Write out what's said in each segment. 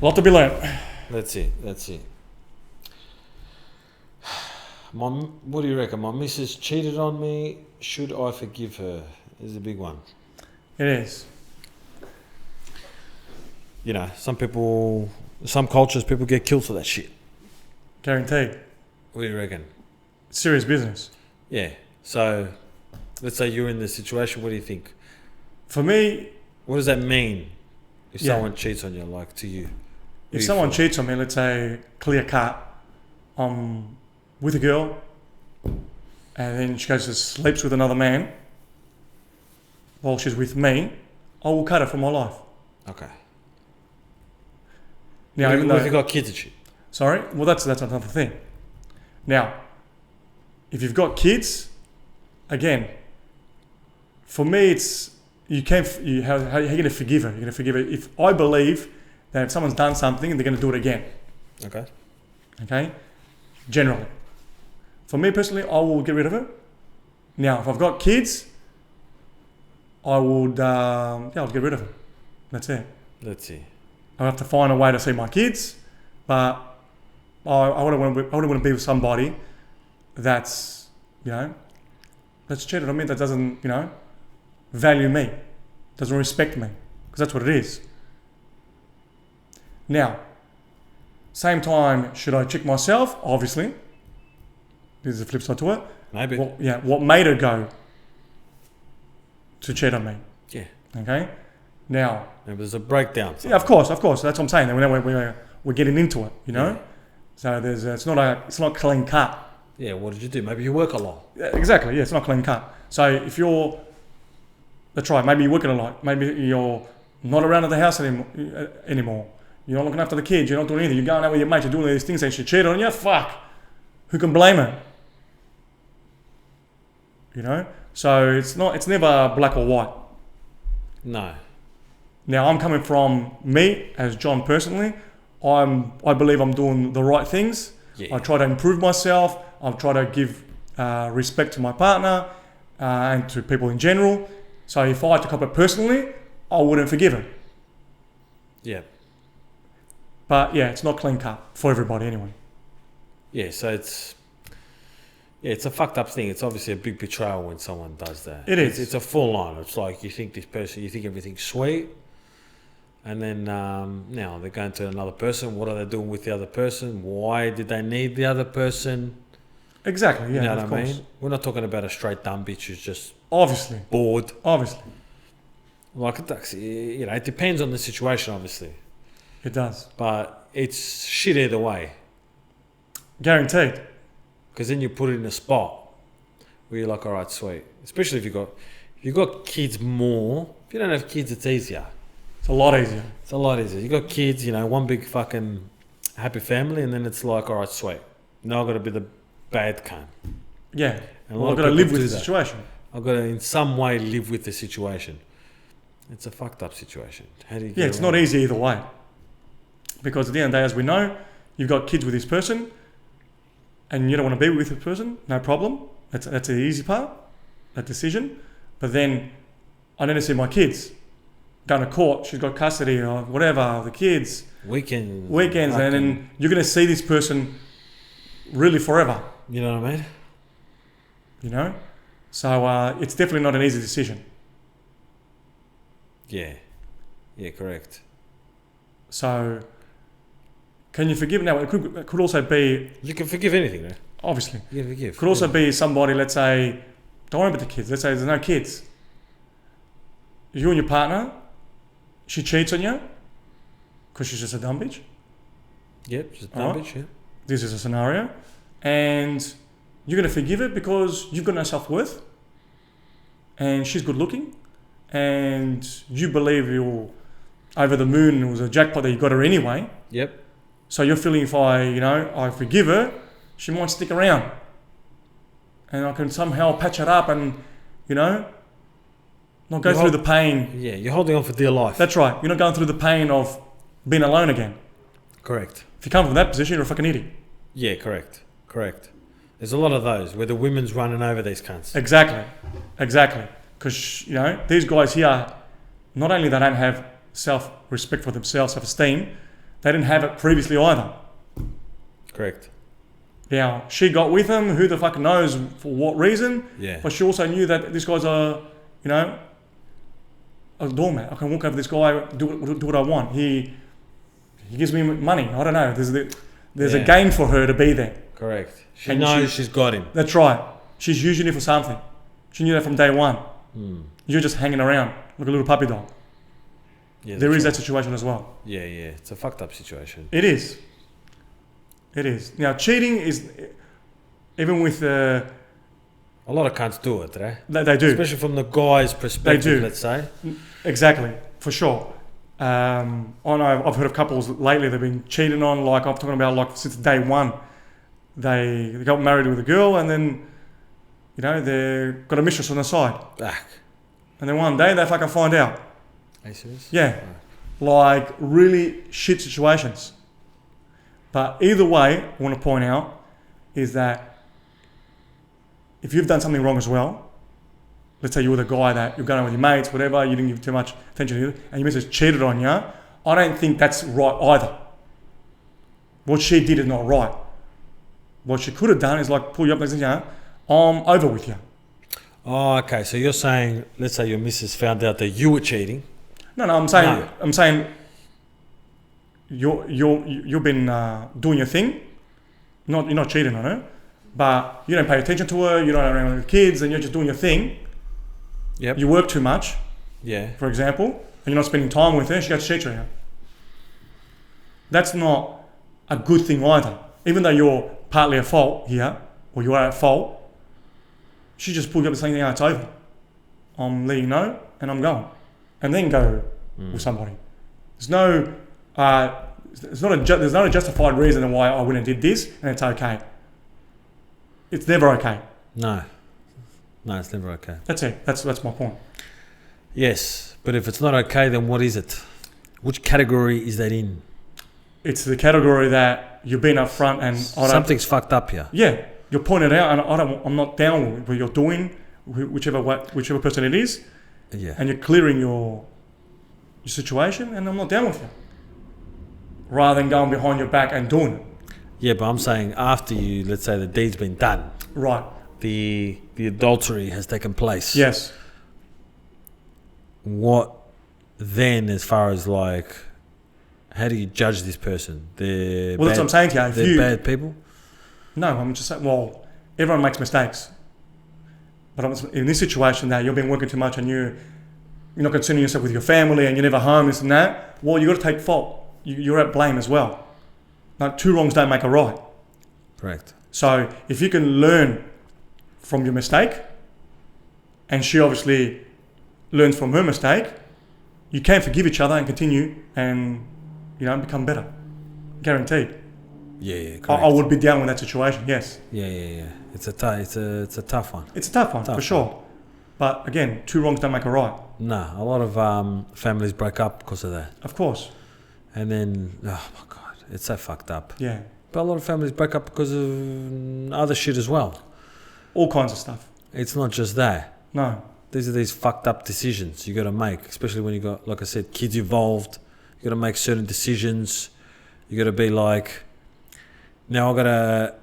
A lot to be learnt. That's it. What do you reckon? My missus cheated on me. Should I forgive her? Is a big one. It is. You know, some cultures, people get killed for that shit. Guaranteed. What do you reckon? Serious business. Yeah. So, let's say you're in this situation. What do you think? For me... What does that mean if someone cheats on you, like to you? If someone cheats on me, let's say clear cut, I'm with a girl and then she goes to sleeps with another man while she's with me, I will cut her from my life. Okay. Now, What if you got kids and shit? Sorry? Well, that's another thing. Now, if you've got kids, again, for me, it's how are you going to forgive her? You're going to forgive her if I believe that if someone's done something, they're going to do it again. Okay? Generally. For me personally, I will get rid of her. Now, if I've got kids, I would, I'll get rid of her. That's it. I'll have to find a way to see my kids, but I wouldn't want to be with somebody that's cheated on me, that doesn't, value me, doesn't respect me, because that's what it is. Now, same time, should I check myself? Obviously. This is the flip side to it. Maybe. What made her go to cheat on me? Yeah. Okay? Now... Maybe there's a breakdown. Yeah, of course. That's what I'm saying. We're getting into it, Yeah. So it's not clean cut. Yeah, what did you do? Maybe you work a lot. Yeah, exactly, yeah, it's not clean cut. So if that's right, maybe you're working a lot. Maybe you're not around at the house anymore. You're not looking after the kids. You're not doing anything. You're going out with your mates. You're doing all these things and she cheated on you. Fuck. Who can blame her? So it's never black or white. No. Now I'm coming from me as John personally. I believe I'm doing the right things. Yeah. I try to improve myself. I try to give respect to my partner and to people in general. So if I had to cop it personally, I wouldn't forgive her. Yeah. But yeah, it's not clean cut for everybody anyway. Yeah, so it's a fucked up thing. It's obviously a big betrayal when someone does that. It is. It's a full on. It's like you think everything's sweet, and then now they're going to another person. What are they doing with the other person? Why did they need the other person? Exactly, yeah, you know of what I course. mean? We're not talking about a straight dumb bitch who's just Obviously. bored. Obviously. Like it depends on the situation, obviously. It does. But it's shit either way. Guaranteed. Because then you put it in a spot where you're like, all right, sweet. Especially if you've got kids more. If you don't have kids, it's easier. It's a lot easier. It's a lot easier. You got kids, one big fucking happy family, and then it's like, all right, sweet. Now I've got to be the bad cunt. Yeah. And I've got to live with the situation. I've got to in some way live with the situation. It's a fucked up situation. How do you get it's not easy either way. Because at the end of the day, as we know, you've got kids with this person and you don't want to be with this person, no problem. That's the easy part, that decision. But then I need to see my kids. Going to court, she's got custody or whatever, of the kids. Weekends. And then you're going to see this person really forever. You know what I mean? So it's definitely not an easy decision. Yeah, correct. So can you forgive? Now, it could also be... You can forgive anything, right? Obviously. You can forgive. Could also be somebody, let's say, don't worry about the kids. Let's say there's no kids. You and your partner, she cheats on you because she's just a dumb bitch. Yep, just a dumb bitch, yeah. This is a scenario. And you're going to forgive it because you've got no self-worth and she's good looking and you believe you're over the moon. It was a jackpot that you got her anyway. Yep. So you're feeling if I forgive her, she might stick around and I can somehow patch it up and, not go through the pain. Yeah, you're holding on for dear life. That's right. You're not going through the pain of being alone again. Correct. If you come from that position, you're a fucking idiot. Yeah, correct. There's a lot of those where the women's running over these cunts. Exactly. Because, these guys here, not only they don't have self-respect for themselves, self-esteem, They didn't have it previously either. Correct. Now, she got with him, who the fuck knows for what reason, Yeah. but she also knew that this guy's a doormat. I can walk over this guy, do what I want. He gives me money. I don't know. There's a gain for her to be there. Correct. She knows she's got him. That's right. She's using it for something. She knew that from day one. You're just hanging around like a little puppy dog. Yeah, there is that situation as well. Yeah. It's a fucked up situation. It is. Now, cheating is, even with... a lot of cunts do it, right? They do. Especially from the guy's perspective, They do. let's say. Exactly, for sure. I know I've heard of couples lately they've been cheating on, like I'm talking about like since day one. They got married with a girl and then, they've got a mistress on the side. Back. And then one day they fucking find out. Are you serious? Yeah. Like really shit situations. But either way, I want to point out is that if you've done something wrong as well, let's say you were the guy that you're going out with your mates, whatever, you didn't give too much attention to it, and your missus cheated on you, I don't think that's right either. What she did is not right. What she could have done is like pull you up and say, I'm over with you. Oh, okay. So you're saying, let's say your missus found out that you were cheating. No, I'm saying you've been doing your thing. You're not cheating on her, but you don't pay attention to her. You're not around with kids, and you're just doing your thing. Yep. You work too much. Yeah. For example, and you're not spending time with her. She goes to cheat on you. That's not a good thing either. Even though you're partly at fault here, or you are at fault, she just pulled you up and saying, "Yeah, it's over. I'm letting you know, and I'm going," and then go with somebody. There's not a justified reason why I went and did this, and it's okay. It's never okay. No, it's never okay. That's it. That's my point. Yes, but if it's not okay, then what is it? Which category is that in? It's the category that you've been up front and something's fucked up here. Yeah, you're pointing it out, and I'm not down with what you're doing, whichever person it is. Yeah. And you're clearing your situation, and I'm not down with you. Rather than going behind your back and doing it. Yeah, but I'm saying after you, let's say the deed's been done. Right. The adultery has taken place. Yes. What then, as far as like, how do you judge this person? That's what I'm saying to you. They're bad people? No, I'm just saying, well, everyone makes mistakes. But in this situation that you've been working too much and you're not concerning yourself with your family and you're never home, this and that, well, you've got to take fault. You're at blame as well. Like, two wrongs don't make a right. Correct. So if you can learn from your mistake, and she obviously learns from her mistake, you can forgive each other and continue and become better. Guaranteed. Yeah, correct. I would be down with that situation. Yes. Yeah. It's a tough one. It's a tough one for sure. But again, two wrongs don't make a right. No, a lot of families break up because of that. Of course. And then, oh my God, it's so fucked up. Yeah. But a lot of families break up because of other shit as well. All kinds of stuff. It's not just that. No. These are these fucked up decisions you got to make, especially when you got, like I said, kids involved. You got to make certain decisions. You got to be like, now I got to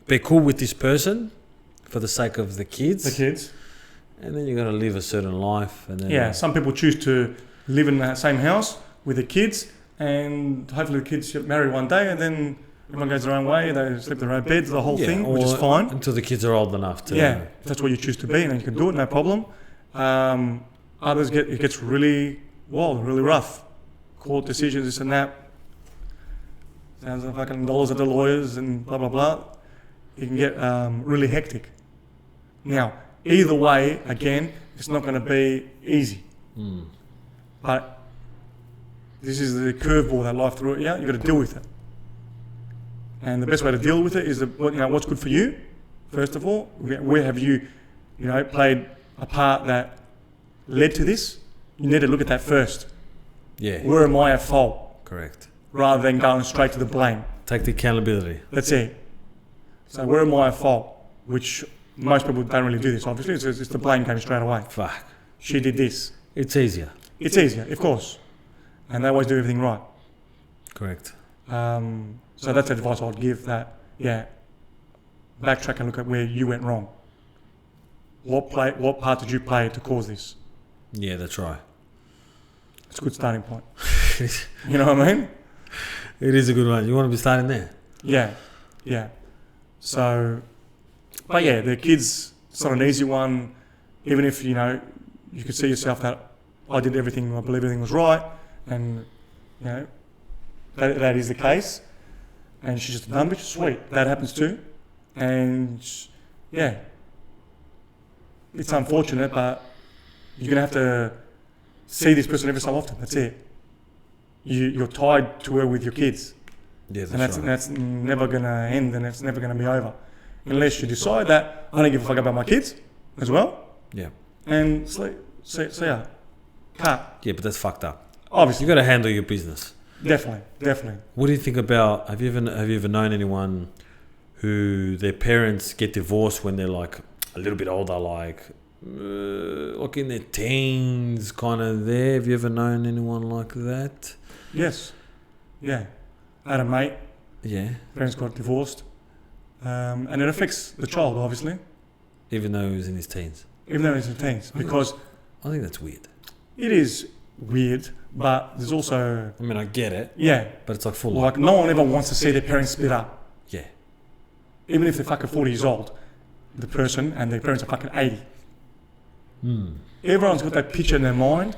be cool with this person for the sake of the kids. The kids. And then you got to live a certain life. And then yeah, some people choose to live in the same house with the kids, and hopefully the kids get married one day, and then everyone goes their own way, they sleep in their own beds, the whole thing, which is fine. Until the kids are old enough to... Yeah, if that's what you choose to be, and then you can do it, no problem. Others it gets really wild, really rough. Court decisions, this and that. Sounds like fucking dollars at the lawyers and blah, blah, blah. It can get really hectic. Now, either way, again, it's not going to be easy. But this is the curveball that life threw at you. You've got to deal with it. And the best way to deal with it is what's good for you, first of all. Where have you played a part that led to this? You need to look at that first. Yeah. Where am I at fault? Correct. Rather than going straight to the blame. Take the accountability. That's it. So where am I at fault? Which most people don't really do this, obviously. It's the blame game straight away. Fuck. She did this. It's easier. It's easier, of course. And they always do everything right. Correct. So that's the advice I'd give. That backtrack and look at where you went wrong. What part did you play to cause this? Yeah, that's right. It's a good starting point. You know what I mean? It is a good one. You want to be starting there? Yeah. So, but yeah, the kids, it's not an easy one. Even if, you could see yourself that I did everything, I believe everything was right, and, that is the case. And she's just a dumb bitch, sweet. That happens too. And, yeah, it's unfortunate, but you're going to have to see this person every so often. That's it. You're tied to her with your kids. Yeah, And that's never going to end, and it's never going to be over. Unless you decide that I don't give a fuck about my kids as well. Yeah. And so yeah. Cut. Yeah, but that's fucked up. Obviously. You got to handle your business. Definitely. What do you think about, have you ever known anyone who their parents get divorced when they're like a little bit older, like in their teens, kind of there? Have you ever known anyone like that? Yes. Yeah. I had a mate. Yeah. Parents got divorced. And it affects the child, obviously. Even though he was in his teens? Even though he's in teens. Because I think that's weird. it is weird, but there's also... I mean, I get it. Yeah. But it's like full Like, no one ever wants to see their parents split up. Yeah. Even if they're fucking 40 years old, the person, and their parents are fucking 80. Everyone's got that picture in their mind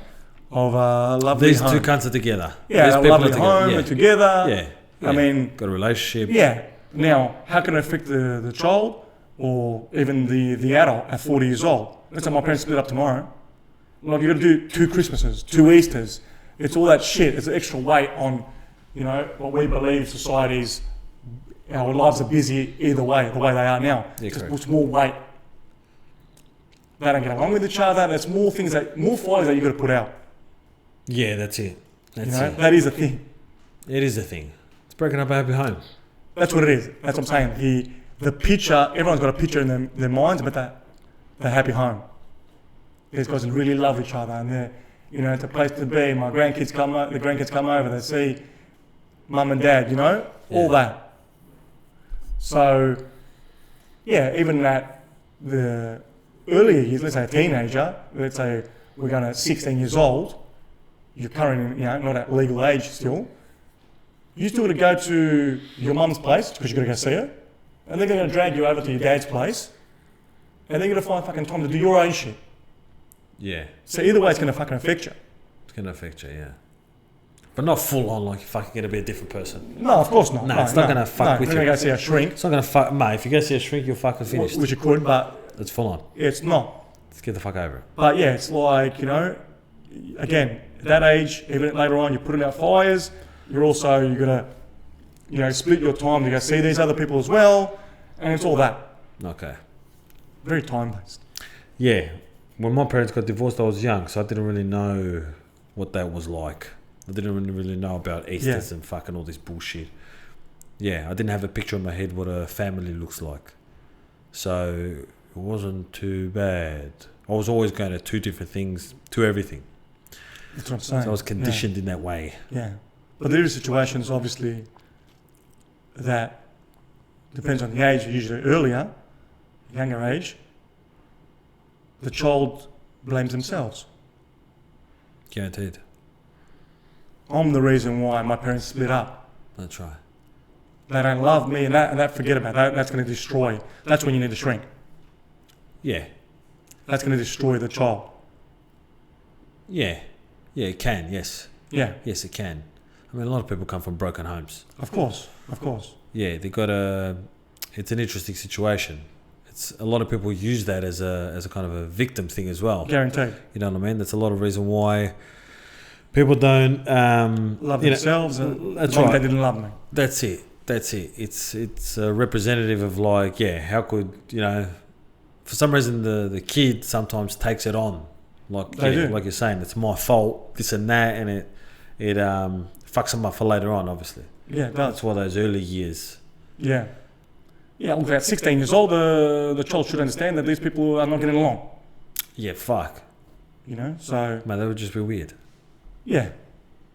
of a lovely These home. two cunts are together. Yeah, These a people lovely are together. home, Yeah. they're together. Yeah. I mean... got a relationship. Yeah. Now, how can it affect the child or even the adult at 40 years old? Let's say my parents split up tomorrow. Like, you've got to do 2 Christmases, 2 Easters. It's all that shit. It's an extra weight on, what we believe society's, our lives are busy either way, the way they are now. Yeah, Just correct. puts more weight. They don't get along with each other. There's more fires that you've got to put out. Yeah, that's it. That's it. That is a thing. It is a thing. It's breaking up a happy home. That's what it is. That's what I'm saying. The picture, everyone's got a picture in their minds about the happy home. These guys really love each other, and they're, it's a place to be. The grandkids come over, they see mum and dad, all that. So, yeah, even at the earlier years, let's say a teenager, let's say we're going to 16 years old, you're currently, not at legal age still, you still got to go to your mum's place because you've got to go see her, and they're going to drag you over to your dad's place, and they're going to find fucking time to do your own shit. Yeah. So either way, it's going to fucking affect you. It's going to affect you, yeah. But not full on, like you're fucking going to be a different person. No, of course not. No, it's not going to fuck with you. You're going to go see a shrink. It's not going to fuck, mate, if you go see a shrink, you're fucking finished. Which you could, but... It's full on. It's not. Let's get the fuck over it. But yeah, it's like, again, at that age, even later on, you're putting out fires. You're going to, split your time to go see these other people as well. And it's all that. Okay. Very time-based. Yeah. When my parents got divorced, I was young, so I didn't really know what that was like. I didn't really know about Easters and fucking all this bullshit. Yeah, I didn't have a picture in my head what a family looks like. So it wasn't too bad. I was always going to 2 different things, to everything. That's what I'm saying. So I was conditioned in that way. Yeah. But there are situations, obviously, that depends on the age, usually earlier, younger age, the child blames themselves. Guaranteed. I'm the reason why my parents split up. That's right. They don't love me, and that forget about that. That's going to destroy. That's when you need to shrink. Yeah. That's going to destroy the child. Yeah. Yeah, it can, yes. Yeah. Yes, it can. I mean, a lot of people come from broken homes. Of course. Yeah, they got it's an interesting situation. It's a lot of people use that as a kind of a victim thing as well. Guaranteed. You know what I mean? That's a lot of reason why people don't love themselves and that's right. right. They didn't love me. That's it. It's a representative of like, how could, for some reason the kid sometimes takes it on. Like like you're saying, it's my fault, this and that, and it fucks them up for later on, obviously. Yeah, it does. That's why those early years. Yeah. Yeah, look, at 16 years old, the child should understand that these people are not getting along. Yeah, fuck. So... Man, that would just be weird. Yeah.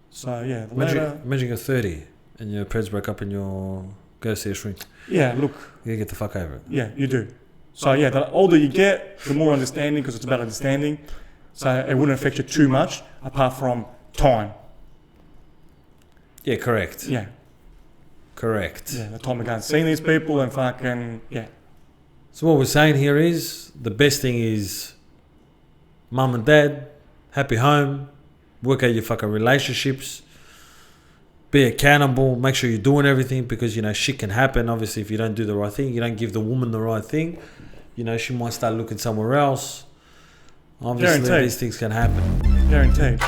So, yeah. Imagine you're 30 and your parents break up and you go see a shrink. Yeah, look. You get the fuck over it. Yeah, you do. So yeah, the older you get, the more understanding, because it's about understanding. So it wouldn't affect you too much, apart from time. Yeah, correct. Yeah. Correct. Yeah, the time we go and see these people and fucking, yeah. So what we're saying here is, the best thing is mum and dad, happy home, work out your fucking relationships, be accountable, make sure you're doing everything, because, you know, shit can happen. Obviously, if you don't do the right thing, you don't give the woman the right thing, you know, she might start looking somewhere else. Obviously, Guaranteed. these things can happen. Guaranteed.